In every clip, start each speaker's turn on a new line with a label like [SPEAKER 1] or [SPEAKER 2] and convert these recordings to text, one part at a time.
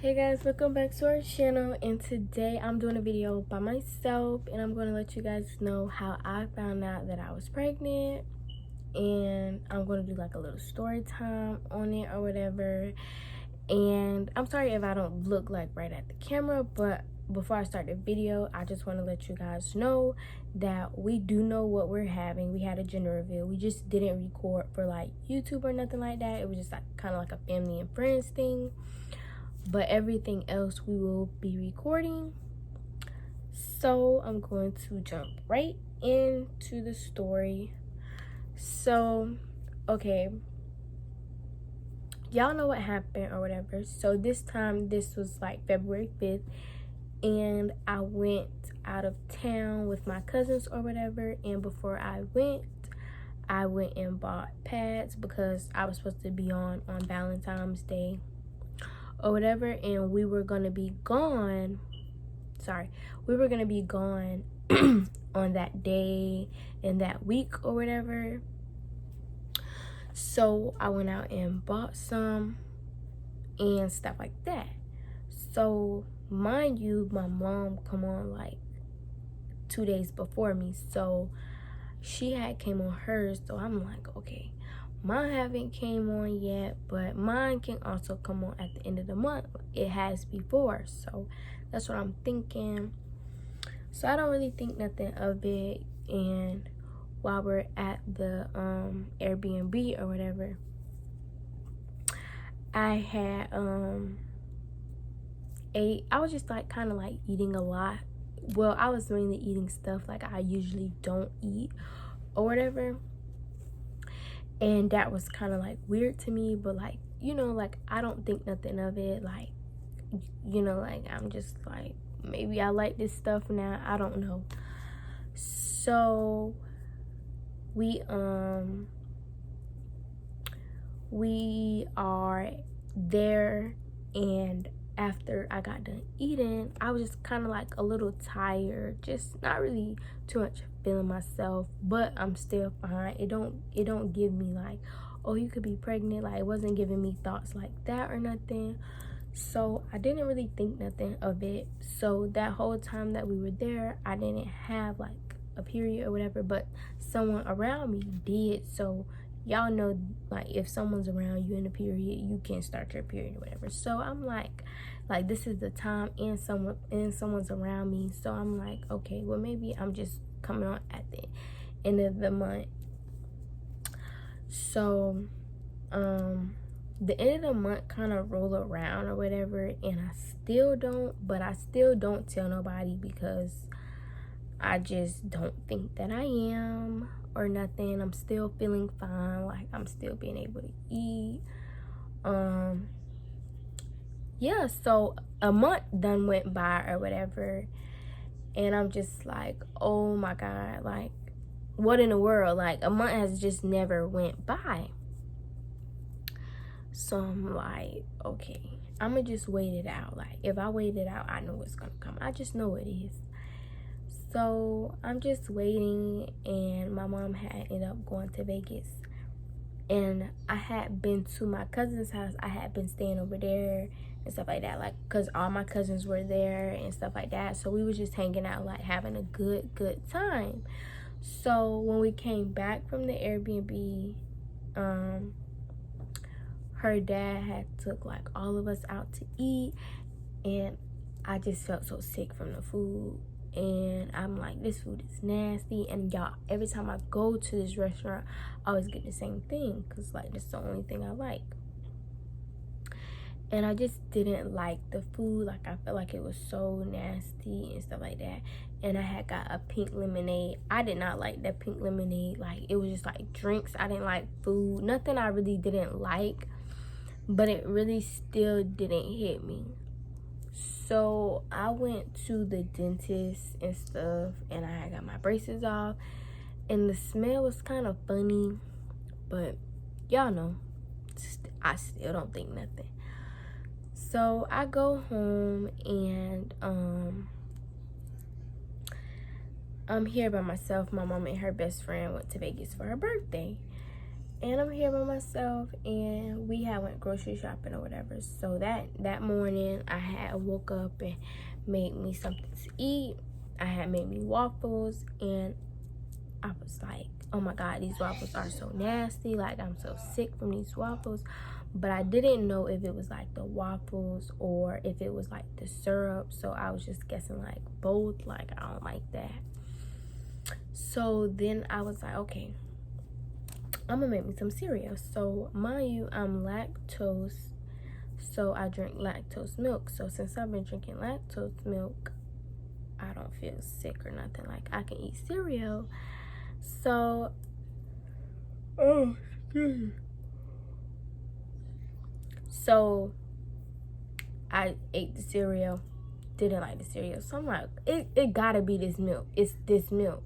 [SPEAKER 1] Hey guys, welcome back to our channel, and today I'm doing a video by myself and I'm going to let you guys know how I found out that I was pregnant, and I'm going to do like a little story time on it or whatever. And I'm sorry if I don't look like right at the camera, but before I start the video, I just want to let you guys know that we do know what we're having. We had a gender reveal. We just didn't record for like YouTube or nothing like that. It was just like kind of like a family and friends thing, but everything else we will be recording. So I'm going to jump right into the story. So okay, y'all know what happened or whatever. So this was like February 5th, and I went out of town with my cousins or whatever. And before I went and bought pads because I was supposed to be on Valentine's Day or whatever, and we were gonna be gone on that day and that week or whatever. So I went out and bought some and stuff like that. So mind you, my mom come on like 2 days before me, so she had came on hers. So I'm like, okay, mine haven't came on yet, but mine can also come on at the end of the month. It has before, so that's what I'm thinking. So I don't really think nothing of it. And while we're at the Airbnb or whatever, I had I was just like kind of like eating a lot. Well, I was mainly eating stuff like I usually don't eat or whatever, and that was kind of like weird to me. But like, you know, like I don't think nothing of it. Like, you know, like I'm just like, maybe I like this stuff now, I don't know. So we are there, and after I got done eating, I was just kind of like a little tired, just not really too much feeling myself, but I'm still fine. It don't give me like, oh, you could be pregnant. Like, it wasn't giving me thoughts like that or nothing. So I didn't really think nothing of it. So that whole time that we were there, I didn't have like a period or whatever, but someone around me did. So y'all know, like, if someone's around you in a period, you can start your period or whatever. So I'm like this is the time, and someone's around me. So I'm like, okay, well, maybe I'm just coming on at the end of the month. So the end of the month kind of roll around or whatever, and I still don't tell nobody because I just don't think that I am or nothing. I'm still feeling fine, like I'm still being able to eat. Yeah, so a month done went by or whatever, and I'm just like, oh my God, like what in the world? Like, a month has just never went by. So I'm like, okay, I'm gonna just wait it out. Like, if I wait it out, I know it's gonna come. I just know it is. So I'm just waiting, and my mom had ended up going to Vegas, and I had been to my cousin's house. I had been staying over there and stuff like that, like, because all my cousins were there and stuff like that. So we was just hanging out, like having a good time. So when we came back from the Airbnb, her dad had took like all of us out to eat, and I just felt so sick from the food. And I'm like, this food is nasty. And y'all, every time I go to this restaurant, I always get the same thing, because like that's the only thing I like. And I just didn't like the food. Like, I felt like it was so nasty and stuff like that. And I had got a pink lemonade. I did not like that pink lemonade. Like, it was just like drinks. I didn't like food. Nothing I really didn't like, but it really still didn't hit me. So I went to the dentist and stuff, and I got my braces off, and the smell was kind of funny, but y'all know, I still don't think nothing. So I go home, and I'm here by myself. My mom and her best friend went to Vegas for her birthday, And I'm here by myself, and we had went grocery shopping or whatever. So that morning, I had woke up and made me something to eat. I had made me waffles, and I was like, oh my God, these waffles are so nasty. Like, I'm so sick from these waffles. But I didn't know if it was like the waffles or if it was like the syrup. So I was just guessing like both. Like, I don't like that. So then I was like, okay, I'm gonna make me some cereal. So mind you, I'm lactose, so I drink lactose milk. So since I've been drinking lactose milk, I don't feel sick or nothing. Like, I can eat cereal. So so I ate the cereal, didn't like the cereal. So I'm like, it gotta be this milk. It's this milk.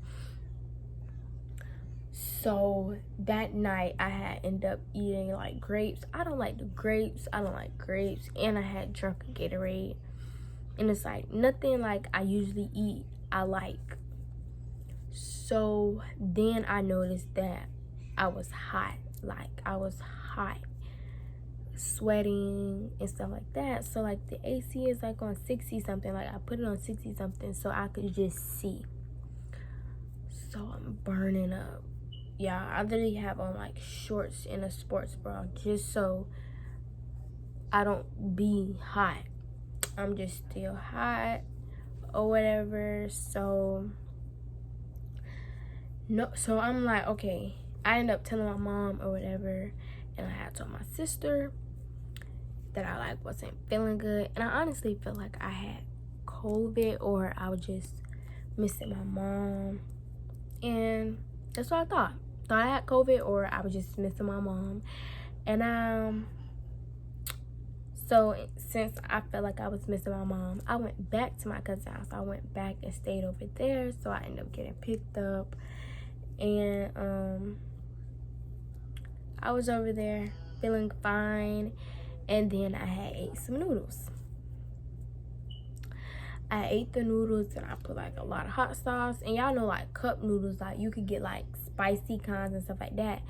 [SPEAKER 1] So that night I had ended up eating like grapes. I don't like the grapes. I don't like grapes. And I had drunk a Gatorade. And it's like nothing like I usually eat I like. So then I noticed that I was hot. Like, I was hot, sweating and stuff like that. So like the AC is like on 60 something. Like, I put it on 60 something so I could just see. So I'm burning up. Yeah, I literally have on like shorts and a sports bra just so I don't be hot. I'm just still hot or whatever. So I'm like, okay. I ended up telling my mom or whatever, and I had told my sister that I like wasn't feeling good. And I honestly felt like I had COVID or I was just missing my mom. And that's what I thought. Thought I had COVID or I was just missing my mom. And so since I felt like I was missing my mom, I went back to my cousin's house. I went back and stayed over there. So I ended up getting picked up. And I was over there feeling fine. And then I had ate some noodles. I ate the noodles and I put like a lot of hot sauce. And y'all know like cup noodles, like you could get like spicy kinds and stuff like that.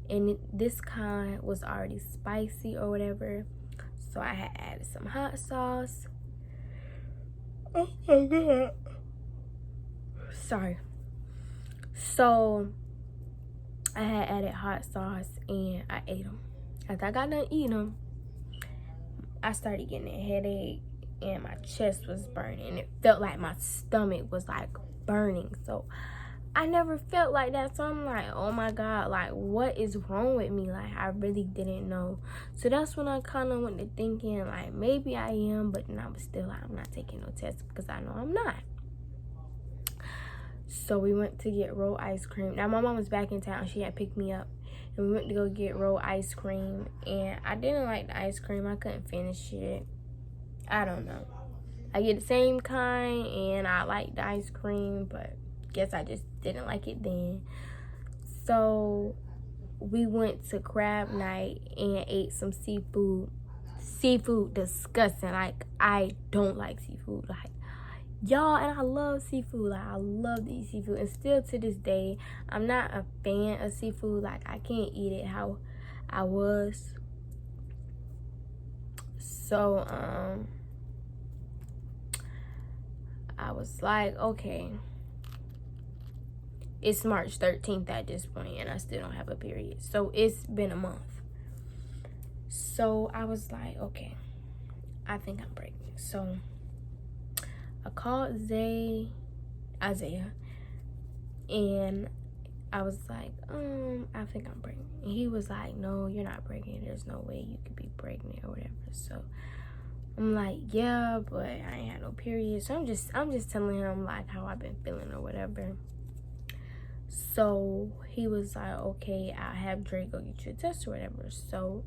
[SPEAKER 1] And this kind was already spicy or whatever. So I had added some hot sauce. Oh my God. Sorry. So I had added hot sauce and I ate them. After I got done eating them, I started getting a headache and my chest was burning. It felt like my stomach was like burning. So I never felt like that. So I'm like, oh my God, like what is wrong with me? Like, I really didn't know. So that's when I kind of went to thinking like maybe I am, but then I was still like, I'm not taking no test because I know I'm not. So we went to get rolled ice cream. Now my mom was back in town. She had picked me up. And we went to go get rolled ice cream. And I didn't like the ice cream. I couldn't finish it. I don't know. I get the same kind and I like the ice cream, but guess I just didn't like it then. So we went to crab night and ate some seafood. Seafood, disgusting. Like, I don't like seafood. Like, y'all, and I love seafood. Like, I love to eat seafood. And still to this day, I'm not a fan of seafood. Like, I can't eat it how I was. So, I was like, okay. It's March 13th at this point, and I still don't have a period. So, it's been a month. So, I was like, okay, I think I'm pregnant. So, I called Isaiah, and I was like, I think I'm pregnant. And he was like, no, you're not pregnant. There's no way you could be pregnant or whatever. So I'm like, yeah, but I ain't had no period. So I'm just telling him like how I've been feeling or whatever. So he was like, okay, I'll have Drake go get you a test or whatever. So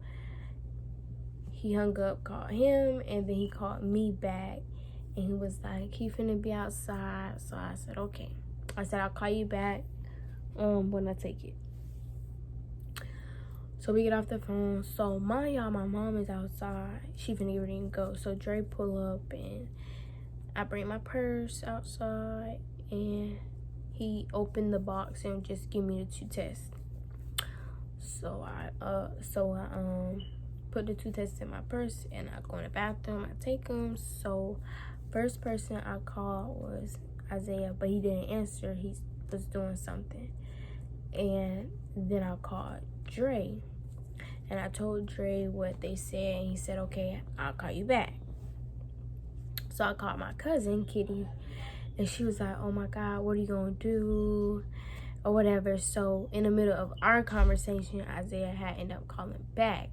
[SPEAKER 1] he hung up, called him, and then he called me back. And he was like, he finna be outside. So I said, okay. I said, I'll call you back when I take it. So we get off the phone. So mind y'all, my mom is outside. She finna get ready and go. So Dre pull up and I bring my purse outside. And he opened the box and just give me the 2 tests. So I put the 2 tests in my purse, and I go in the bathroom. I take them. So first person I called was Isaiah, but he didn't answer. He was doing something. And then I called Dre, and I told Dre what they said, and he said, okay, I'll call you back. So I called my cousin, Kitty, and she was like, oh my God, what are you gonna do? Or whatever. So in the middle of our conversation, Isaiah had ended up calling back.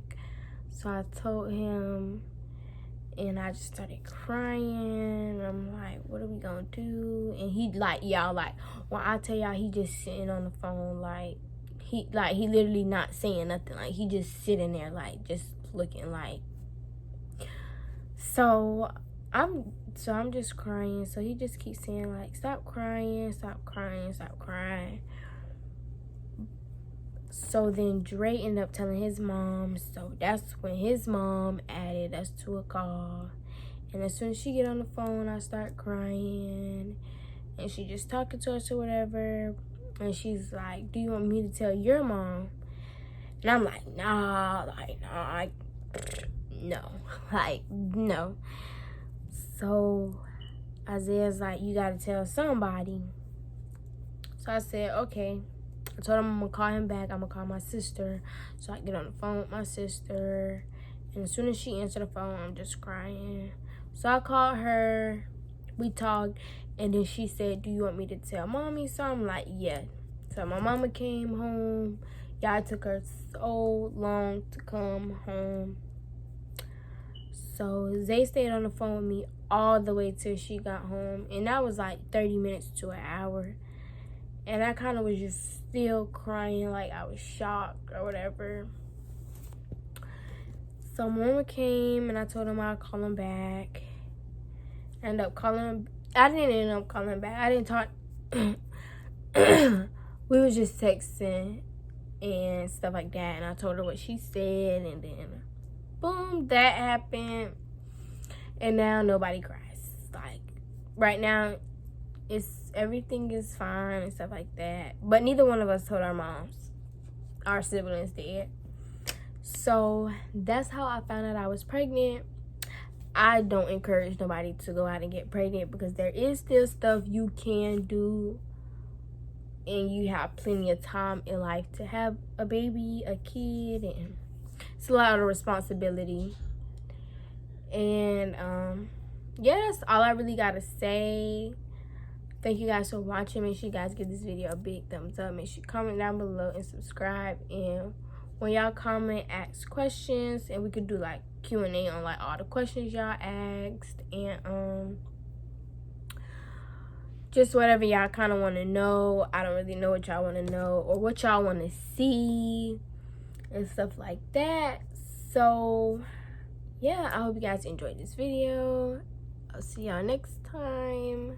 [SPEAKER 1] So I told him, and I just started crying. I'm like, what are we gonna do? And he like, y'all, like, when I tell y'all, he just sitting on the phone, like he literally not saying nothing. Like, he just sitting there, like, just looking like. So I'm just crying. So he just keeps saying, like, stop crying, stop crying, stop crying. So then Dre ended up telling his mom. So that's when his mom added us to a call. And as soon as she get on the phone, I start crying. And she just talking to us or whatever. And she's like, do you want me to tell your mom? And I'm like, nah, no. Like, no. So Isaiah's like, you gotta tell somebody. So I said, okay. I told him I'm gonna call him back. I'm gonna call my sister. So I get on the phone with my sister. And as soon as she answered the phone, I'm just crying. So I called her. We talked. And then she said, do you want me to tell mommy? So I'm like, yeah. So my mama came home. Yeah, it took her so long to come home. So Zay stayed on the phone with me all the way till she got home. And that was like 30 minutes to an hour. And I kind of was just still crying, like I was shocked or whatever. So mama came, and I told him I'd call him back. I didn't end up calling back. I didn't talk. We was just texting and stuff like that. And I told her what she said. And then, boom, that happened. And now nobody cries. Like, right now, everything is fine and stuff like that. But neither one of us told our moms. Our siblings did. So that's how I found out I was pregnant. I don't encourage nobody to go out and get pregnant, because there is still stuff you can do, and you have plenty of time in life to have a baby, a kid, and it's a lot of responsibility. And yeah, that's all I really gotta say. Thank you guys for watching. Make sure you guys give this video a big thumbs up. Make sure you comment down below and subscribe. And when y'all comment, ask questions, and we could do like Q&A on like all the questions y'all asked, and just whatever y'all kind of want to know. I don't really know what y'all want to know or what y'all want to see and stuff like that. So yeah, I hope you guys enjoyed this video. I'll see y'all next time.